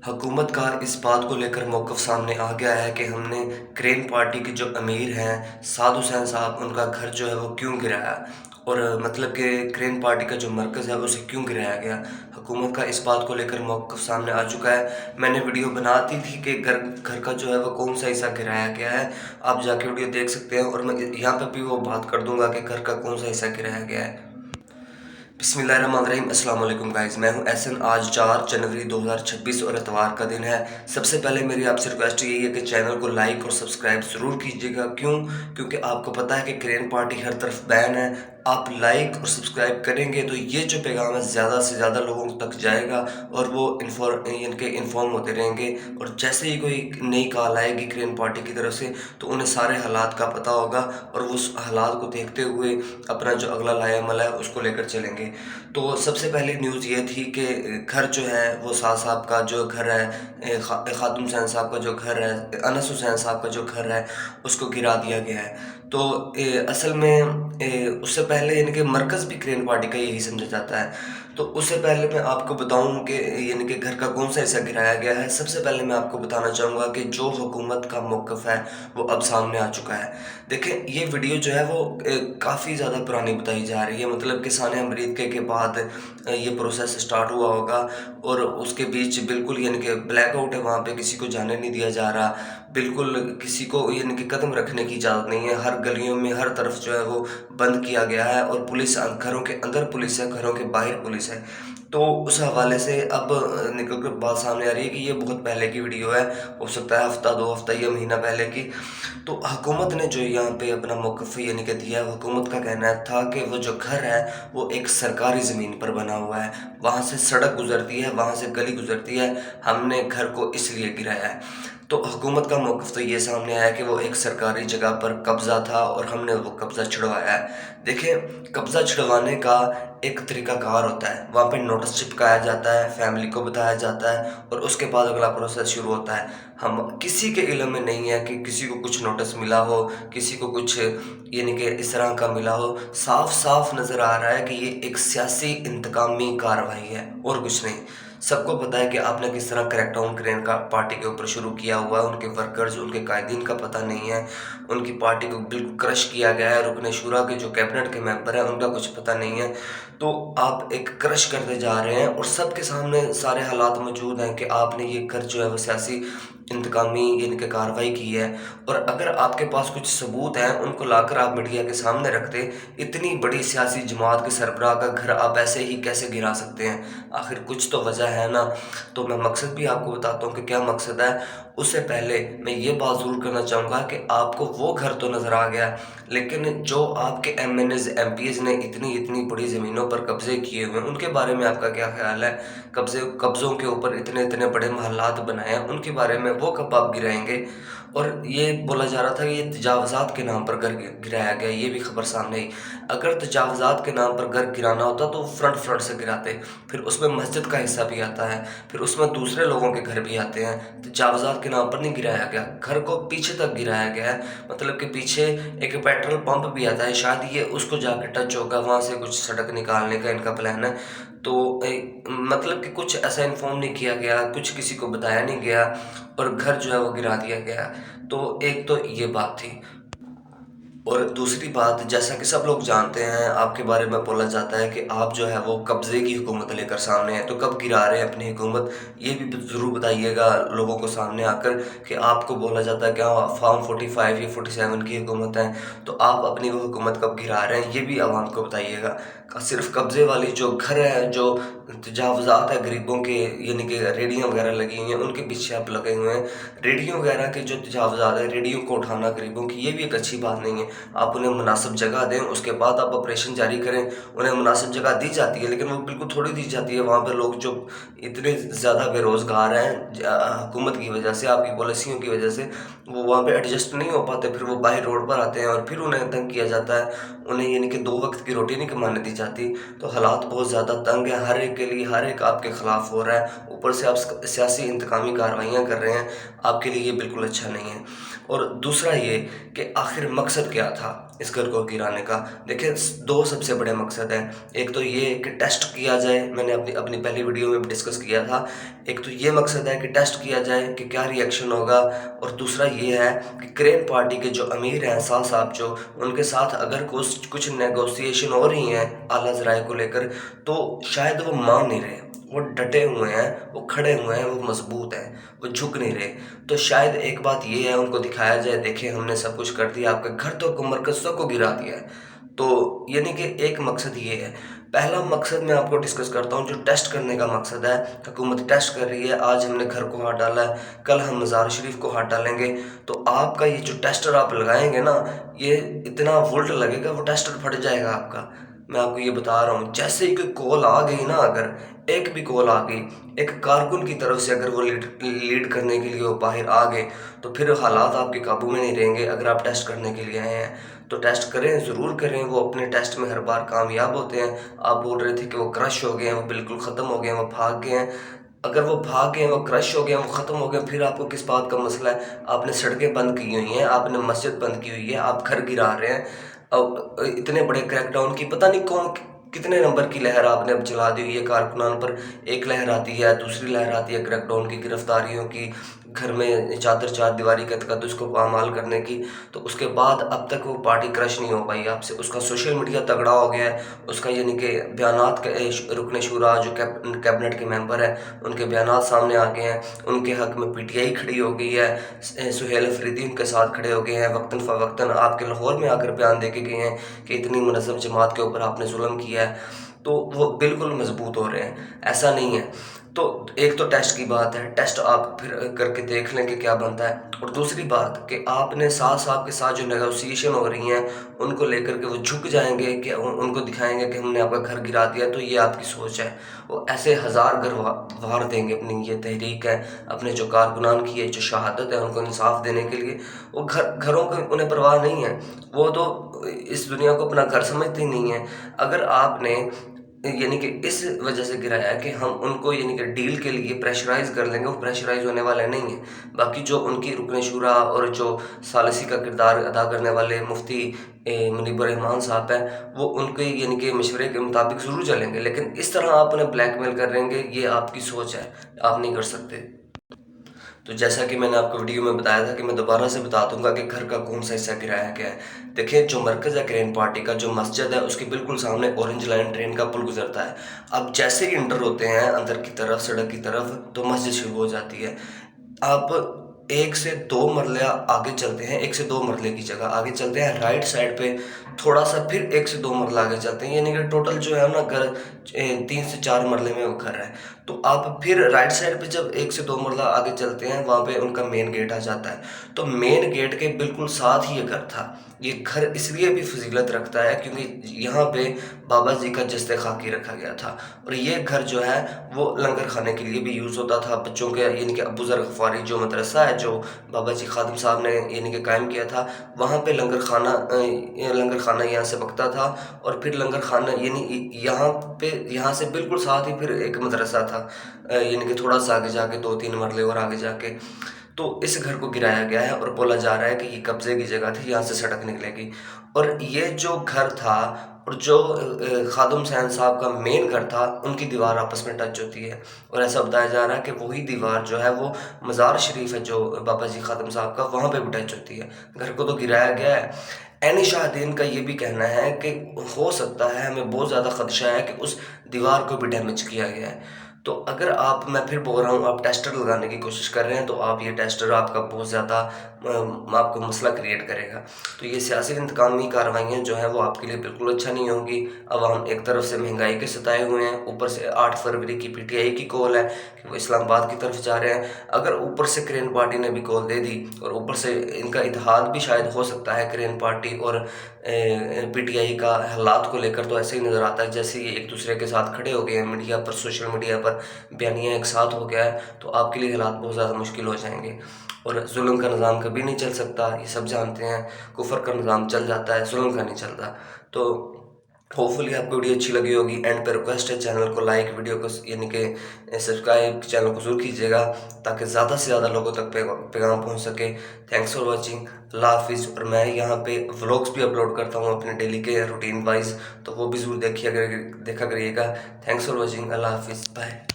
हुकूमत का इस बात को लेकर मौक़िफ़ सामने आ गया है कि हमने क्रेन पार्टी के जो अमीर हैं साद हुसैन साहब, उनका घर जो है वो क्यों गिराया और मतलब कि क्रेन पार्टी का जो मरकज़ है उसे क्यों गिराया गया। हुकूमत का इस बात को लेकर मौक़िफ़ सामने आ चुका है। मैंने वीडियो बना दी थी कि घर घर का जो है वो कौन-सा हिस्सा गिराया गया है। आप जाके वीडियो देख सकते हैं और मैं यहाँ पे भी वो बात कर दूँगा कि घर का कौन-सा हिस्सा गिराया गया है। बिस्मिल्लाहिर्रहमानिर्रहीम, अस्सलाम वालेकुम गाइज़, मैं हूँ एहसन। आज 4 जनवरी 2026 और इतवार का दिन है। सबसे पहले मेरी आपसे रिक्वेस्ट यही है कि चैनल को लाइक और सब्सक्राइब ज़रूर कीजिएगा। क्यों? क्योंकि आपको पता है कि क्रेन पार्टी हर तरफ बैन है। आप लाइक और सब्सक्राइब करेंगे तो ये जो पैगाम है ज़्यादा से ज़्यादा लोगों तक जाएगा और वो इन्फॉर्म होते रहेंगे। और जैसे ही कोई नई कॉल आएगी क्रेन पार्टी की तरफ से तो उन्हें सारे हालात का पता होगा और वो उस हालात को देखते हुए अपना जो अगला लाएअमल है उसको लेकर चलेंगे। तो सबसे पहली न्यूज़ ये थी कि घर जो है वो साद साहब का जो घर है, खातून हुसैन साहब का जो घर है, अनस हुसैन साहब का जो घर है उसको गिरा दिया गया है। तो असल में उससे पहले यानी कि मरकज़ भी क्रेन पार्टी का यही समझा जाता है। तो उससे पहले मैं आपको बताऊँ कि यानी कि घर का कौन-सा हिस्सा गिराया गया है। सबसे पहले मैं आपको बताना चाहूँगा कि जो हुकूमत का मौक़िफ़ है वो अब सामने आ चुका है। देखें, ये वीडियो जो है वो काफ़ी ज़्यादा पुरानी बताई जा रही है, मतलब कि साने अमरीके के बाद ये प्रोसेस स्टार्ट हुआ होगा और उसके बीच बिल्कुल यानी कि ब्लैक आउट है, वहाँ पे किसी को जाने नहीं दिया जा रहा। बिल्कुल किसी को यानी कि कदम रखने की इजाज़त नहीं है। हर गलियों में हर तरफ जो है वो बंद किया गया है और पुलिस, घरों के अंदर पुलिस है, घरों के बाहर पुलिस है। तो उस हवाले से अब निकल कर बात सामने आ रही है कि ये बहुत पहले की वीडियो है, हो सकता है हफ़्ता, 2 हफ़्ता या महीना पहले की। तो हुकूमत ने जो यहाँ पे अपना मौक़िफ़ यानी कि दिया है, हुकूमत का कहना था कि वो जो घर है वो एक सरकारी ज़मीन पर बना हुआ है। वहाँ से सड़क गुज़रती है, वहाँ से गली गुज़रती है, हमने घर को इसलिए गिराया है। तो हुकूमत का मौक़िफ़ तो ये सामने आया कि वो एक सरकारी जगह पर कब्ज़ा था और हमने वो कब्ज़ा छुड़वाया है। देखिए, कब्ज़ा छुड़वाने का एक तरीक़ाकार होता है। वहाँ पे नोटिस चिपकाया जाता है, फैमिली को बताया जाता है और उसके बाद अगला प्रोसेस शुरू होता है। हम किसी के इल्म में नहीं है कि किसी को कुछ नोटिस मिला हो, किसी को कुछ यानी कि इस तरह का मिला हो। साफ़-साफ़ नज़र आ रहा है कि ये एक सियासी इंतकामी कार्रवाई है और कुछ नहीं। सबको पता है कि आपने किस तरह क्रैकडाउन क्रेन का पार्टी के ऊपर शुरू किया हुआ है। उनके वर्कर्स, उनके कायदीन का पता नहीं है। उनकी पार्टी को बिल्कुल क्रश किया गया है। रुकने शुरा के जो कैबिनेट के मेंबर हैं उनका कुछ पता नहीं है। तो आप एक क्रश करते जा रहे हैं और सबके सामने सारे हालात मौजूद हैं कि आपने ये कर जो है वो सियासी इंतकामी यानी कि कार्रवाई की है। और अगर आपके पास कुछ सबूत हैं उनको लाकर आप मीडिया के सामने रखते, इतनी बड़ी सियासी जमात के सरबराह का घर आप ऐसे ही कैसे गिरा सकते हैं? आखिर कुछ तो वजह है ना। तो मैं मकसद भी आपको बताता हूँ कि क्या मकसद है। उससे पहले मैं ये बात ज़रूर करना चाहूँगा कि आपको वो घर तो नज़र आ गया, लेकिन जो आपके एमएनएज़, एमपीज़ ने इतनी बड़ी ज़मीनों पर कब्ज़े किए हुए हैं, उनके बारे में आपका क्या ख़्याल है? कब्ज़ों के ऊपर इतने बड़े महल्लात बनाए हैं, उनके बारे में वो कब आप गिराएँगे? और ये बोला जा रहा था कि ये तजावुज़ात के नाम पर घर गिराया गया, ये भी खबर सामने आई। अगर तजावुज़ात के नाम पर घर गिराना होता तो फ्रंट से गिराते, फिर उसमें मस्जिद का हिस्सा भी आता है, फिर उसमें दूसरे लोगों के घर भी आते हैं। तजावुज़ात के नाम पर नहीं गिराया गया, घर को पीछे तक गिराया गया है, मतलब कि पीछे एक पेट्रोल पंप भी आता है, शायद ये उसको जाके टच होगा, वहाँ से कुछ सड़क निकालने का इनका प्लान है। तो मतलब कि कुछ ऐसा इन्फॉर्म नहीं किया गया, कुछ किसी को बताया नहीं गया और घर जो है वो गिरा दिया गया। तो एक तो ये बात थी। और दूसरी बात, जैसा कि सब लोग जानते हैं, आपके बारे में बोला जाता है कि आप जो है वो कब्ज़े की हुकूमत लेकर सामने हैं, तो कब गिरा रहे हैं अपनी हुकूमत, ये भी ज़रूर बताइएगा लोगों को सामने आकर। कि आपको बोला जाता है कि हाँ, फॉर्म 45 या 47 की हुकूमत है, तो आप अपनी वो हुकूमत कब गिरा रहे हैं, ये भी आवाम को बताइएगा। सिर्फ़ कब्ज़े वाली जो घर है, जो तजावुज़ात है गरीबों के, यानी कि रेहड़ियाँ वगैरह लगी हुई हैं, उनके पीछे आप लगे हुए हैं। रेहड़ियों वगैरह के जो तजावुज़ात है, रेहड़ियों को उठाना गरीबों की, ये भी एक अच्छी बात नहीं है। आप उन्हें मुनासिब जगह दें, उसके बाद आप ऑपरेशन जारी करें। उन्हें मुनासिब जगह दी जाती है, लेकिन वो बिल्कुल थोड़ी दी जाती है। वहाँ पे लोग जो इतने ज़्यादा बेरोज़गार हैं हुकूमत की वजह से, आपकी पॉलिसियों की वजह से, वो वहाँ पे एडजस्ट नहीं हो पाते, फिर वो बाहर रोड पर आते हैं और फिर उन्हें तंग किया जाता है। उन्हें यानी कि 2 वक़्त की रोटी नहीं कमाने दी जाती। तो हालात बहुत ज़्यादा तंग है, हर एक के लिए, हर एक आपके ख़िलाफ़ हो रहा है। ऊपर से आप सियासी इंतकामी कार्रवाइयाँ कर रहे हैं, आपके लिए ये बिल्कुल अच्छा नहीं है। और दूसरा ये कि आखिर मकसद क्या था? इस घर को गिराने का। देखिए, दो सबसे बड़े मकसद हैं। एक तो ये कि टेस्ट किया जाए, मैंने अपनी अपनी पहली वीडियो में भी डिस्कस किया था। एक तो ये मकसद है कि टेस्ट किया जाए कि क्या रिएक्शन होगा, और दूसरा ये है कि क्रेन पार्टी के जो अमीर हैं साल साहब, जो उनके साथ अगर कुछ नेगोशिएशन हो रही हैं आला ज़राए को लेकर, तो शायद वो मान नहीं रहे, वो डटे हुए हैं, वो खड़े हुए हैं, वो मजबूत हैं, वो झुक नहीं रहे। तो शायद एक बात ये है, उनको दिखाया जाए, देखिए हमने सब कुछ कर दिया, आपके घर तो मरकज़ को गिरा दिया है। तो यानी कि एक मकसद ये है। पहला मकसद मैं आपको डिस्कस करता हूँ, जो टेस्ट करने का मकसद है। हुकूमत टेस्ट कर रही है, आज हमने घर को हाथ डाला है, कल हम मज़ार शरीफ को हाथ डालेंगे। तो आपका ये जो टेस्टर आप लगाएंगे ना, ये इतना वोल्ट लगेगा, वो टेस्टर फट जाएगा आपका। मैं आपको ये बता रहा हूँ, जैसे ही कोई कॉल आ गई ना, अगर एक भी कॉल आ गई एक कारकुन की तरफ से, अगर वो लीड करने के लिए वो बाहर आ गए, तो फिर हालात आपके काबू में नहीं रहेंगे। अगर आप टेस्ट करने के लिए आए हैं तो टेस्ट करें, ज़रूर करें। वो अपने टेस्ट में हर बार कामयाब होते हैं। आप बोल रहे थे कि वो क्रश हो गए हैं, वो बिल्कुल ख़त्म हो गए हैं, वो भाग गए हैं। अगर वो भाग गए हैं, वो क्रश हो गए हैं, वो ख़त्म हो गए, फिर आपको किस बात का मसला है? आपने सड़कें बंद की हुई हैं, आपने मस्जिद बंद की हुई है, आप घर गिरा रहे हैं। अब इतने बड़े क्रैकडाउन की पता नहीं कौन कितने नंबर की लहर आपने अब चला दी हुई है कारकुनान पर। एक लहर आती है, दूसरी लहर आती है क्रैकडाउन की, गिरफ्तारियों की, घर में चार दीवारी का तकद्दुस को पामाल करने की। तो उसके बाद अब तक वो पार्टी क्रश नहीं हो पाई आपसे। उसका सोशल मीडिया तगड़ा हो गया है, उसका यानी कि बयानात के रुकन शुरा जो कैबिनेट के मेंबर हैं, उनके बयानात सामने आ गए हैं। उनके हक में पीटीआई खड़ी हो गई है, सुहेल अफरीदी उनके साथ खड़े हो गए हैं। वक्तन फ़वक्तन आपके लाहौर में आकर बयान दे के गए हैं कि इतनी मुनज़्ज़म जमात के ऊपर आपने जुल्म किया है। तो वो बिल्कुल मजबूत हो रहे हैं, ऐसा नहीं है। तो एक तो टेस्ट की बात है, टेस्ट आप फिर करके देख लें कि क्या बनता है। और दूसरी बात कि आपने साथ साहब के साथ जो नेगोशिएशन हो रही हैं, उनको लेकर के वो झुक जाएंगे कि उनको दिखाएंगे कि हमने आपका घर गिरा दिया। तो ये आपकी सोच है। वो ऐसे हज़ार घर वार देंगे अपनी ये तहरीक है, अपने जो कारकुनान की है जो शहादत है, उनको इंसाफ देने के लिए। वो घरों की उन्हें परवाह नहीं है। वो तो इस दुनिया को अपना घर समझते ही नहीं है। अगर आपने यानी कि इस वजह से गिराया है कि हम उनको यानी कि डील के लिए प्रेशराइज़ कर लेंगे, वो प्रेशराइज़ होने वाले नहीं हैं। बाकी जो उनकी रुकन शुरा और जो सालिसी का किरदार अदा करने वाले मुफ्ती मुनीबर रहमान साहब हैं, वो उनके यानी कि मशवरे के मुताबिक ज़रूर चलेंगे। लेकिन इस तरह आप उन्हें ब्लैकमेल कर रहेंगे, ये आपकी सोच है, आप नहीं कर सकते। तो जैसा कि मैंने आपको वीडियो में बताया था कि मैं दोबारा से बता दूंगा कि घर का कौन सा हिस्सा गिराया गया है। देखिए, जो मरकज़ है क्रेन पार्टी का, जो मस्जिद है, उसके बिल्कुल सामने ऑरेंज लाइन ट्रेन का पुल गुजरता है। अब जैसे ही इंटर होते हैं अंदर की तरफ, सड़क की तरफ, तो मस्जिद शुरू हो जाती है। आप 1 से 2 मरले आगे चलते हैं, 1 से 2 मरले की जगह आगे चलते हैं, राइट साइड पे थोड़ा-सा फिर 1 से 2 मरला आगे चलते हैं, यानी कि टोटल जो है ना घर 3 से 4 मरले में वो घर है। तो आप फिर राइट साइड पे जब 1 से 2 मरला आगे चलते हैं, वहाँ पे उनका मेन गेट आ जाता है। तो मेन गेट के बिल्कुल साथ ही ये घर था। ये घर इसलिए भी फ़ज़ीलत रखता है क्योंकि यहाँ पे बाबा जी का जस्ते खाकी रखा गया था। और ये घर जो है वो लंगर खाने के लिए भी यूज़ होता था। बच्चों के यानी कि अबू ज़र गफ़ारी जो मदरसा है, जो बाबा जी खादिम साहब ने यानी कि कायम किया था, वहाँ पे लंगर खाना यहाँ से पकता था। और फिर लंगर खाना यानी यहाँ से बिल्कुल साथ ही फिर एक मदरसा था, यानी कि थोड़ा सा आगे जाके 2-3 मरले और आगे जाके। तो इस घर को गिराया गया है और बोला जा रहा है कि ये कब्ज़े की जगह थी, यहाँ से सड़क निकलेगी। और ये जो घर था और जो खादिम हुसैन साहब का मेन घर था, उनकी दीवार आपस में टच होती है। और ऐसा बताया जा रहा है कि वही दीवार जो है वो मज़ार शरीफ है जो बाबा जी खादिम साहब का, वहाँ पे भी टच होती है। घर को तो गिराया गया है। ऐनी शाहदीन का ये भी कहना है कि हो सकता है, हमें बहुत ज़्यादा ख़दशा है कि उस दीवार को भी डैमेज किया गया है। तो अगर मैं फिर बोल रहा हूँ, आप टेस्टर लगाने की कोशिश कर रहे हैं, तो आप ये टेस्टर आपका बहुत ज़्यादा आपको मसला क्रिएट करेगा। तो ये सियासी इंतकामी कार्रवाइयाँ जो हैं वो आपके लिए बिल्कुल अच्छा नहीं होंगी। अब हम एक तरफ से महंगाई के सताए हुए हैं, ऊपर से 8 फरवरी की पीटीआई की कॉल है कि वो इस्लामाबाद की तरफ जा रहे हैं। अगर ऊपर से क्रेन पार्टी ने भी कॉल दे दी और ऊपर से इनका इत्तेहाद भी शायद हो सकता है क्रेन पार्टी और पीटीआई का, हालात को लेकर तो ऐसे ही नज़र आता है जैसे ये एक दूसरे के साथ खड़े हो गए हैं मीडिया पर, सोशल मीडिया पर बयानिया एक साथ हो गया है, तो आपके लिए हालात बहुत ज़्यादा मुश्किल हो जाएंगे। और जुल्म का निज़ाम कभी नहीं चल सकता, ये सब जानते हैं। कुफर का निज़ाम चल जाता है, जुल्म का नहीं चलता। तो होपफुली आपको वीडियो अच्छी लगी होगी। एंड पे रिक्वेस्ट है, चैनल को लाइक, वीडियो को यानी कि सब्सक्राइब, चैनल को ज़रूर कीजिएगा ताकि ज़्यादा से ज़्यादा लोगों तक पैगाम पहुंच सके। थैंक्स फॉर वाचिंग, अल्लाह हाफिज़। और मैं यहाँ पे व्लॉग्स भी अपलोड करता हूँ अपने डेली के रूटीन वाइज, तो वो भी ज़रूर देखा करिएगा। थैंक्स फॉर वॉचिंग, अल्लाह हाफिज़, बाय।